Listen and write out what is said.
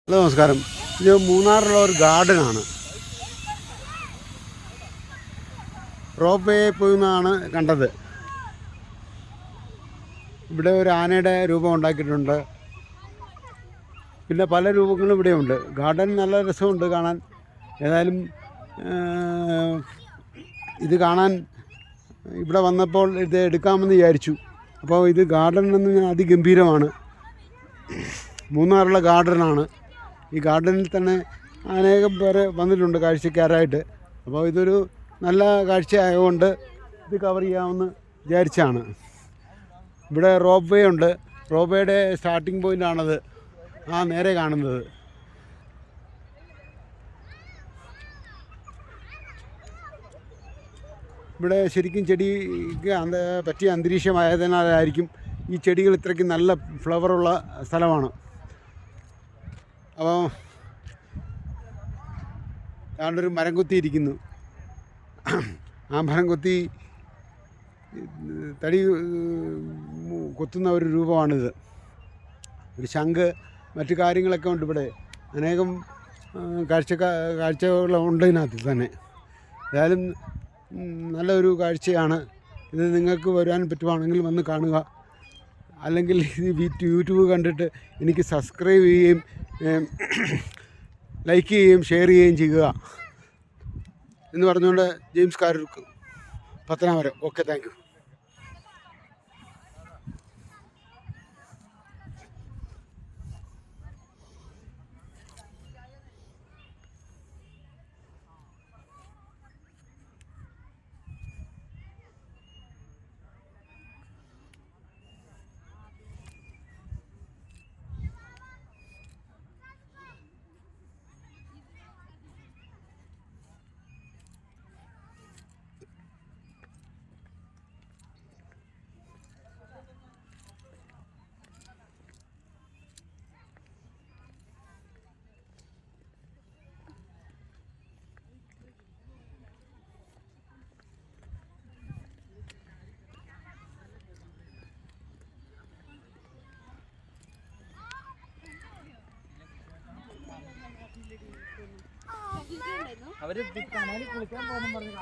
Hello നമസ്കാരം. ഇത് മൂന്നാറിലുള്ള ഒരു ഗാർഡനാണ്. റോപ്പ് വേ പോയിന്നാണ് കണ്ടത്. ഇവിടെ ഒരു ആനയുടെ രൂപം ഉണ്ടാക്കിയിട്ടുണ്ട്. പിന്നെ പല രൂപങ്ങളും ഇവിടെയുണ്ട്. ഗാർഡൻ നല്ല രസമുണ്ട് കാണാൻ. ഏതായാലും ഇത് കാണാൻ ഇവിടെ വന്നപ്പോൾ ഇത് എടുക്കാമെന്ന് വിചാരിച്ചു. അപ്പോൾ ഇത് ഗാർഡൻ എന്ന് അതിഗംഭീരമാണ്. മൂന്നാറുള്ള ഗാർഡനാണ്. ഈ ഗാർഡനിൽ തന്നെ അനേകം പേര് വന്നിട്ടുണ്ട് കാഴ്ചക്കാരായിട്ട്. അപ്പോൾ ഇതൊരു നല്ല കാഴ്ചയായതുകൊണ്ട് ഇത് കവർ ചെയ്യാമെന്ന് വിചാരിച്ചാണ്. ഇവിടെ റോപ്പ് വേ ഉണ്ട്. റോപ്പ് വേയുടെ സ്റ്റാർട്ടിംഗ് പോയിൻ്റാണത്, ആ നേരെ കാണുന്നത്. ഇവിടെ ശരിക്കും ചെടിക്ക് പറ്റിയ അന്തരീക്ഷമായതിനാലായിരിക്കും ഈ ചെടികൾ ഇത്രയ്ക്ക് നല്ല ഫ്ലവറുള്ള സ്ഥലമാണ്. അപ്പോൾ ഞാനൊരു മരം കൊത്തിയിരിക്കുന്നു. ആ മരം കൊത്തി തടി കൊത്തുന്ന ഒരു രൂപമാണിത്. ഒരു ശംഖ് മറ്റു കാര്യങ്ങളൊക്കെ ഉണ്ട്. ഇവിടെ അനേകം കാഴ്ചകളുണ്ട് ഇതിനകത്ത് തന്നെ. ഏതായാലും നല്ലൊരു കാഴ്ചയാണ്. ഇത് നിങ്ങൾക്ക് വരാൻ പറ്റുവാണെങ്കിൽ വന്ന് കാണുക. അല്ലെങ്കിൽ ഇത് യൂട്യൂബ് കണ്ടിട്ട് എനിക്ക് സബ്സ്ക്രൈബ് ചെയ്യുകയും ലൈക്ക് ചെയ്യുകയും ഷെയർ ചെയ്യുകയും ചെയ്യുക എന്ന് പറഞ്ഞുകൊണ്ട് ജെയിംസ് കാരൂർക്ക്, പത്തനാപുരം. Okay, thank you. അവര് കനാലിൽ കുളിക്കാൻ പോകുന്നു പറഞ്ഞു.